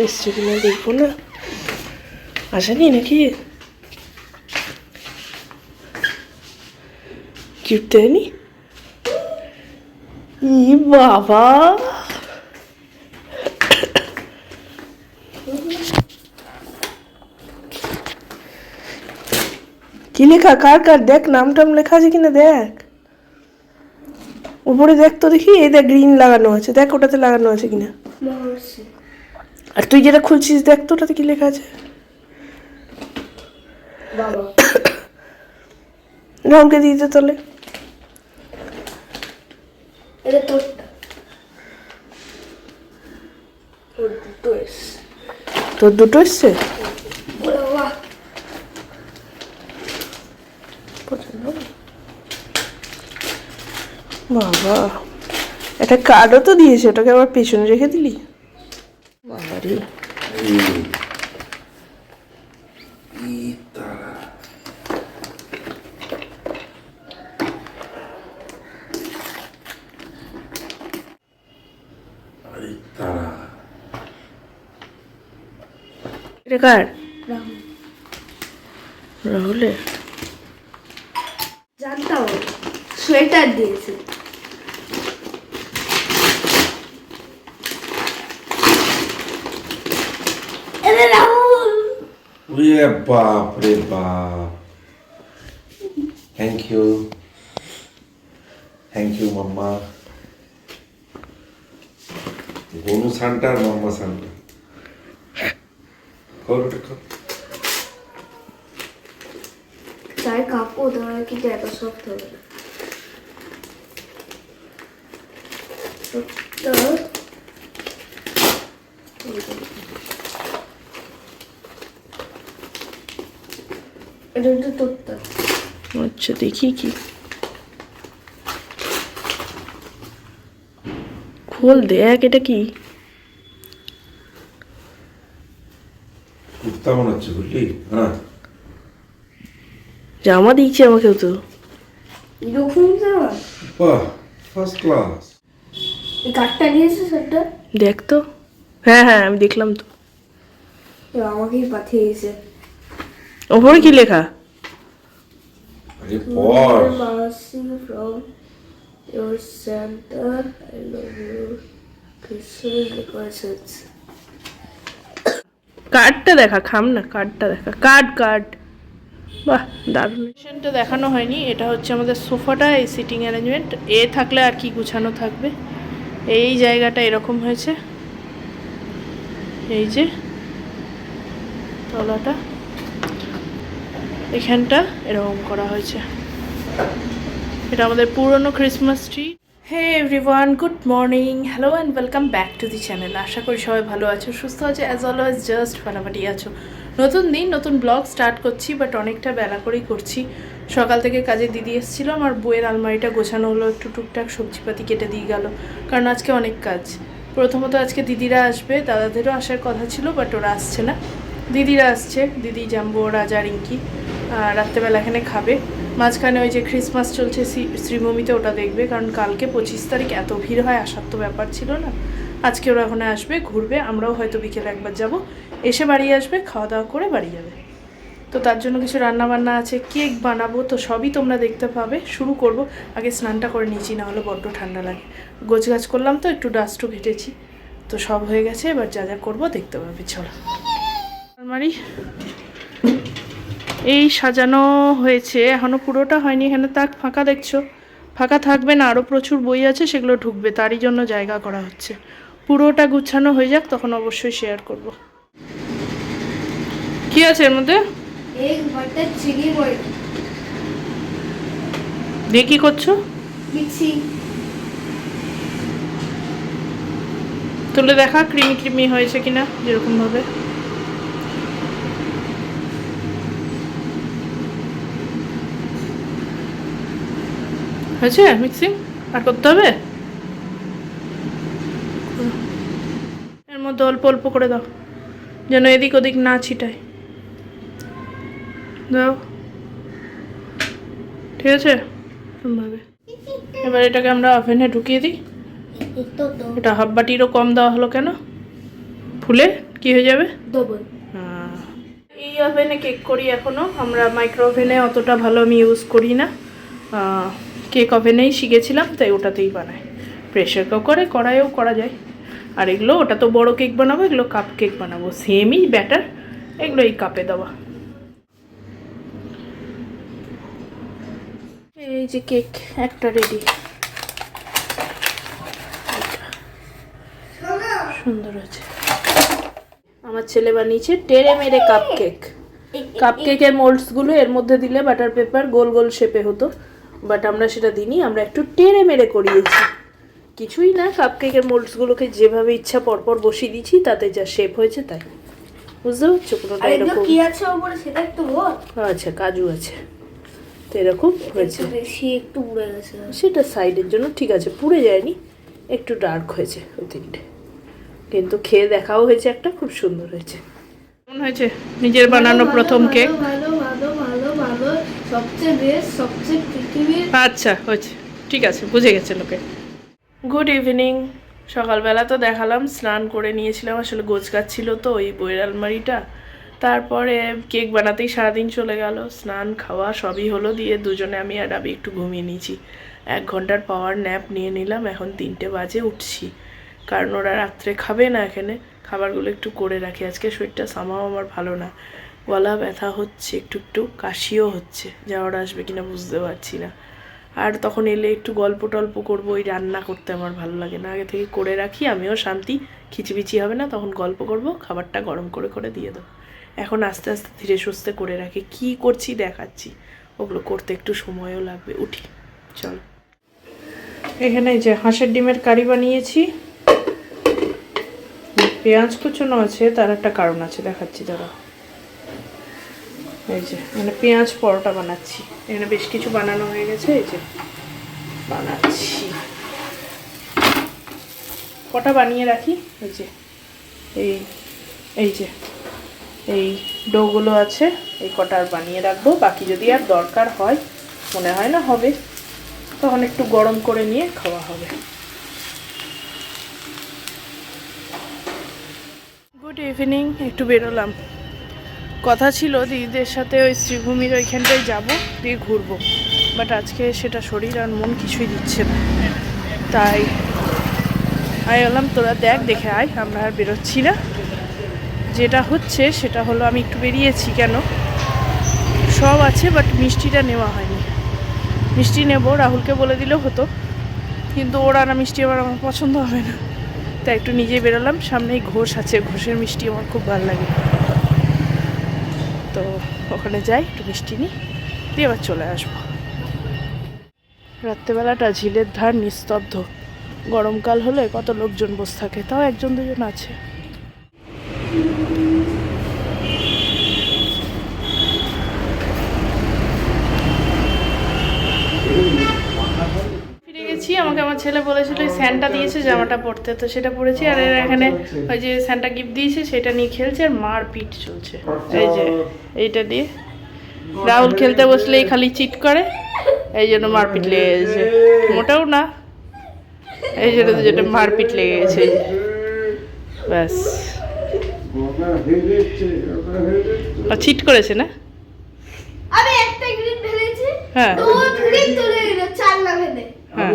এসছে কিনা দেখবো না। আসেনি নাকি? গিফট দেয়নি? ই বাবা, কি লেখা? কার কার দেখ, নাম টাম লেখা আছে কিনা দেখ। উপরে দেখ তো দেখি। এই দেখ গ্রিন লাগানো আছে, দেখ ওটাতে লাগানো আছে কিনা। আর তুই যেটা খুলছিস দেখ তো ওটাতে কি লেখা আছে। রাহুলকে দিয়ে দে তাহলে। তোর দুটো এসছে? বাবা, একটা কার্ডও তো দিয়েছে, ওটাকে আবার পেছনে রেখে দিলি। বাবারে, এটা কার? রাহুলের। জানতাম সোয়েটার দিয়েছে। বাপ রে বাপ, thank you mamma. Gonu Santa আর মাম্মা সান্টা। চায়ের কাপও ধরা কিন্তু এত সফট হবে না। এটা একটু তোরটা। আচ্ছা দেখি কি। খোল দেখ, এটা কি? কুর্তা মনে হচ্ছে, বুঝলি? হ্যাঁ, জামা দিয়েছে আমাকেও তো। এরকম জামা? বাহ, ফার্স্ট ক্লাস। এই কাঠটা নিয়েছে সেটা? দেখ তো। হ্যাঁ হ্যাঁ, আমি দেখলাম তো। আমাকেই পাঠিয়েছে। ওপরে কি লেখা? আরে পর। Mercy from your Santa, I love you. Christmas decorations. কার্ডটা দেখা, খাম না, কার্ডটা দেখা। কার্ড। বাহ, দারুণ। পেশেন্টটা দেখানো হয়নি। এটা হচ্ছে আমাদের সোফাটা, এই সিটিং অ্যারেঞ্জমেন্ট। এ থাকলে আর কি গুছানো থাকবে। এই জায়গাটা এরকম হয়েছে, এই যে তলাটা, এখানটা এরকম করা হয়েছে। এটা আমাদের পুরনো Christmas tree. Hey everyone, good morning, hello and welcome back to the channel. আশা করি সবাই ভালো আছো, সুস্থ আছো, অ্যাজ অলওয়েজ জাস্ট ফাটাফাটি আছো। নতুন দিন, নতুন ব্লগ স্টার্ট করছি, বাট অনেকটা বেলা করেই করছি। সকাল থেকে কাজে দিদি এসেছিলো, আমার বইয়ের আলমারিটা গোছানো হলো, একটু টুকটাক সবজিপাতি কেটে দিয়ে গেল, কারণ আজকে অনেক কাজ। প্রথমত আজকে দিদিরা আসবে, দাদাদেরও আসার কথা ছিল, বাট ওরা আসছে না। দিদিরা আসছে, দিদি, জাম্বো, রাজা, রিঙ্কি। রাত্রেবেলা এখানে খাবে। মাঝখানে ওই যে ক্রিসমাস চলছে শ্রীভূমিতে, ওটা দেখবে, কারণ কালকে 25 তারিখ এত ভিড় হয়, আসার তো ব্যাপার ছিল না। আজকে ওরা ওখানে আসবে, ঘুরবে, আমরাও হয়তো বিকেলে একবার যাব, এসে বাড়ি আসবে, খাওয়া দাওয়া করে বাড়ি যাবে। তো তার জন্য কিছু রান্না বান্না আছে, কেক বানাবো, তো সবই তোমরা দেখতে পাবে। শুরু করব, আগে স্নানটা করে নিয়েছি, না হলে বড্ড ঠান্ডা লাগে। গোছগাছ করলাম তো, একটু ডাস্টও ঘেটেছি, তো সব হয়ে গেছে। এবার যা যা করবো দেখতে পাবে, চলো। আলমারি এই সাজানো হয়েছে, এখনো পুরোটা হয়নি। এখানে তাক ফাঁকা দেখছো, ফাঁকা থাকবে না, আরও প্রচুর বই আছে, সেগুলো ঢুকবে, তারই জন্য জায়গা করা হচ্ছে। পুরোটা গুছানো হয়ে যাক, তখন অবশ্যই শেয়ার করব। কি আছে এর মধ্যে? এক বাটার চিলি বড়ি। দিয়ে কি করছো? মিক্সি। তুলে দেখা ক্রিমি ক্রিমি হয়েছে কিনা, যেরকম ভাবে। হয়েছে মিক্সিং? আর করতে হবে? এর মধ্যে অল্প অল্প করে দাও, যেন এদিক ওদিক না ছিটায়। দাও, ঠিক আছে ভাবে। এবার এটাকে আমরা ওভেনে ঢুকিয়ে দিই। এটা হাফ বাটিরও কম দেওয়া হলো কেন? ফুলে কি হয়ে যাবে? ডবল। এই ওভেনে কেক করি এখনো, আমরা মাইক্রো ওভেনে অতটা ভালো আমি ইউজ করি না। কেক ওভেনেই শিখেছিলাম, তাই ওটাতেই বানাই। প্রেশার কুকারে কড়াইও করা যায়। আর এগুলো, ওটা তো বড় কেক বানাবো, এগুলো কাপ কেক বানাবো, সেমই ব্যাটার, এগুলো এই কাপে দেওয়া। এই যে কেক একটা রেডি, সুন্দর হয়েছে। আমার ছেলে বানিয়েছে টেরে মেরে কাপ কেক। কাপ কেকের মোল্ডসগুলো এর মধ্যে দিলে বাটার পেপার গোল গোল শেপে হতো, বাট আমরা সেটা দিইনি, আমরা একটু টেরে মেরে করিয়েছি। কিছুই না, কাপ কেকের মোল্ডসগুলোকে যেভাবে ইচ্ছা পরপর বসিয়ে দিয়েছি, তাতে যা শেপ হয়েছে তাই। বুঝতে পারছো? কোনোটা এরকম কি আছে উপরে সেটা একটু বল। আচ্ছা, কাজু আছে, তো এরকম হয়েছে। বেশি একটু পুড়ে গেছে। সেটা সাইডের জন্য ঠিক আছে, পুড়ে যায়নি, একটু ডার্ক হয়েছে ওই তিনটে, কিন্তু খেয়ে দেখাও হয়েছে, একটা খুব সুন্দর হয়েছে। কেমন হয়েছে নিজের বানানো প্রথম কেক? ভালো ভালো ভালো ভালো, সবচেয়ে বেস্ট, সবচেয়ে পৃথিবীর। আচ্ছা হয়েছে, ঠিক আছে, বুঝে গেছে লোকে। Good evening. সকালবেলা তো দেখালাম, স্নান করে নিয়েছিলাম, আসলে গোছগাছ ছিল তো ওই বইয়ের আলমারিটা। তারপরে কেক বানাতেই সারাদিন চলে গেল, স্নান খাওয়া সবই হলো, দিয়ে দুজনে আমি আর আবি একটু ঘুমিয়ে নিয়েছি। 1 ঘন্টার পাওয়ার ন্যাপ নিয়ে নিলাম, এখন 3টে বাজে উঠছি, কারণ ওরা রাত্রে খাবে না এখানে, খাবারগুলো একটু করে রাখি। আজকে শরীরটা সামাও আমার ভালো না, গলা ব্যথা হচ্ছে, একটু একটু কাশিও হচ্ছে, যাওয়ার আসবে কিনা বুঝতে পারছি না। আর তখন এলে একটু গল্প টল্প করবো, ওই রান্না করতে আমার ভালো লাগে না, আগে থেকে করে রাখি, আমিও শান্তি, খিচিবিচি হবে না, তখন গল্প করব, খাবারটা গরম করে করে দিয়ে দেবো। এখন আস্তে আস্তে ধীরে সুস্থে করে রাখি, কি করছি দেখাচ্ছি, ওগুলো করতে একটু সময়ও লাগবে। উঠি, চলো। এখানে যে হাঁসের ডিমের কারি বানিয়েছি, পেঁয়াজ কুচনো আছে, তার একটা কারণ আছে, দেখাচ্ছি দাঁড়া। এই যে মানে পেঁয়াজ পরোটা বানাচ্ছি, এখানে বেশ কিছু বানানো হয়ে গেছে, এই যে বানাচ্ছি, কটা বানিয়ে রাখি। এই যে এই যে এই ডোগুলো আছে, এই কটা আর বানিয়ে রাখবো, বাকি যদি আর দরকার হয়, মনে হয় না হবে, তখন একটু গরম করে নিয়ে খাওয়া হবে। Good evening. একটু বেরোলাম, কথা ছিল দিদিদের সাথে ওই শ্রীভূমির ওইখানটায় যাব, দিয়ে ঘুরবো, বাট আজকে সেটা শরীর আর মন কিছুই দিচ্ছে না, তাই আমি বললাম তোরা দেখে আয়, আমরা আর বেরোচ্ছি না। যেটা হচ্ছে সেটা হলো, আমি একটু বেরিয়েছি, কেন সব আছে বাট মিষ্টিটা নেওয়া হয়নি। মিষ্টি নেব, রাহুলকে বলে দিলেও হতো, কিন্তু ওর আনা মিষ্টি আমার পছন্দ হবে না, তাই একটু নিজেই বেরোলাম। সামনেই ঘোষ আছে, ঘোষের মিষ্টি আমার খুব ভালো লাগে, তো ওখানে যাই, একটু মিষ্টি নিই, দিয়ে আবার চলে আসবো। রাত্রেবেলাটা ঝিলের ধার নিস্তব্ধ, গরমকাল হলে কত লোকজন বসে থাকে, তাও 1-2জন আছে। ফিরে গেছি, আমাকে আমার ছেলে বলেছিল ওই স্যান্টা দিয়েছে জামাটা পরতে, তো সেটা পরেছি, আর এরা এখানে ওই যে স্যান্টা গিফট দিয়েছে সেটা নিয়ে খেলছে, আর মারপিট চলছে। এই যে এইটা দিয়ে রাহুল খেলতে বসলেই খালি চিট করে, এই জন্য মারপিট লেগে গেছে, মোটাও না, এই জন্য যেটা মারপিট লেগে গেছে, ব্যাস। চিট করেছে না? আমি একটা গ্রিন ফেলেছি, হ্যাঁ, তো গ্রিন চলে গেল, 4 না ফেলে। হ্যাঁ,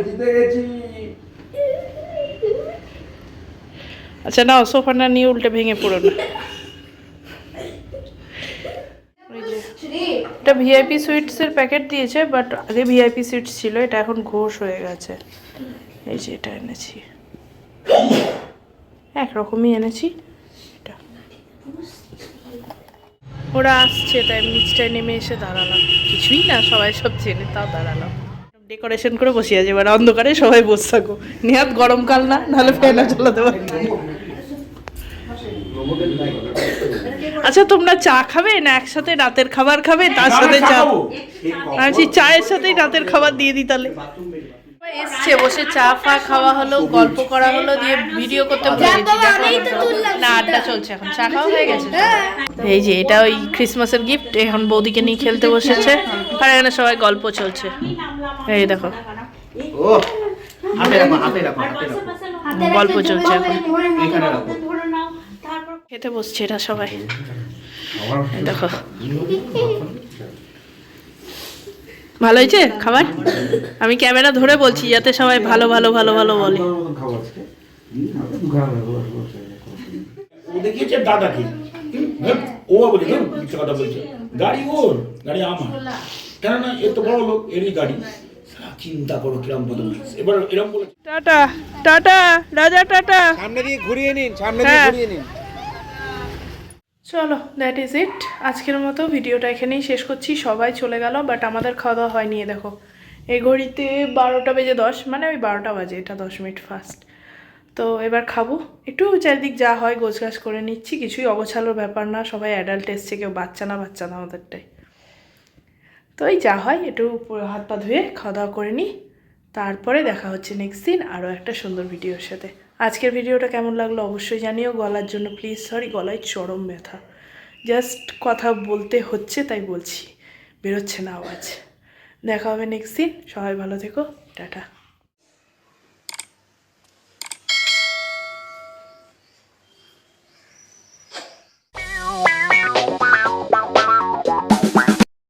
আচ্ছা নাও, সোফাটা নিয়ে উল্টে ভেঙে পড়ো না। এটা ভিআইপি সুইটসের প্যাকেট দিয়েছে, বাট আগে ভিআইপি সুইটস ছিল, এটা এখন ঘোষ হয়ে গেছে। এই যে এটা এনেছি, একরকমই এনেছি এটা। ওরা আসছে তাই নিচটায় নেমে এসে দাঁড়ালাম, কিছুই না, সবাই সব চেনে, তাও দাঁড়ালাম। ডেকোরেশন করে বসে আছে, এবার অন্ধকারে সবাই বসে থাকো, নিহাত গরমকাল না, নাহলে ফ্যানও চালাতে পারবে না। আচ্ছা তোমরা চা খাবে না একসাথে রাতের খাবার খাবে, তার সাথে চা? আচ্ছা, চায়ের সাথেই রাতের খাবার দিয়ে দিই তাহলে। এসছে, বসে চা ফা খাওয়া হলো, গল্প করা হলো, দিয়ে ভিডিও করতে ভুলে গেছি, না আড্ডা চলছে, এখন চা খাওয়া হয়ে গেছে। এই যে এটা ওই ক্রিসমাসের গিফট, এখন বৌদিকে নিয়ে খেলতে বসেছে, আর এখানে সবাই গল্প চলছে। এই দেখো গল্প চলছে এখন। খেতে বসছে এরা সবাই, আমার এই দেখো। ভালো হয়েছে খাবার? আমি ক্যামেরা ধরে বলছি যাতে সবাই ভালো ভালো ভালো ভালো বলে। আমার মতন খাবার আজকে দুখানা ও দেখিয়েছে দাদাকে, ও বলে মিথ্যে কথা বলছে, গাড়ি ওর, গাড়ি আমার, কেননা এত বড় লোক, এরই গাড়ি। সারা চিন্তা করো কিরম বদমাইশ। এবার এরম বলে টাটা টাটা রাজা, টাটা। সামনে দিয়ে ঘুরিয়ে নিন, সামনে দিয়ে হ্যাঁ। ঘুরিয়ে নিন। চলো, দ্যাট ইজ ইট। আজকের মতো ভিডিওটা এখানেই শেষ করছি। সবাই চলে গেল, বাট আমাদের খাওয়া দাওয়া হয়নি। এ দেখো, এই ঘড়িতে 12:10, মানে ওই 12টা বাজে, এটা 10 মিনিট ফাস্ট। তো এবার খাবো। একটু চারিদিক যা হয় গোছগাছ করে নিচ্ছি, কিছুই অগোছালোর ব্যাপার না। সবাই অ্যাডাল্ট এসছে, কেউ বাচ্চা না আমাদেরটাই। তো এই যা হয় একটু হাত পা ধুয়ে খাওয়া দাওয়া করে নিই, তারপরে দেখা হচ্ছে নেক্সট দিন আরও একটা সুন্দর ভিডিওর সাথে। আজকের ভিডিওটা কেমন লাগলো অবশ্যই জানিও। গলার জন্য প্লিজ সরি, গলায় চরম ব্যথা, জাস্ট কথা বলতে হচ্ছে তাই বলছি, বেরোচ্ছে না আওয়াজ। দেখা হবে নেক্সট দিন। সবাই ভালো থেকো, টাটা।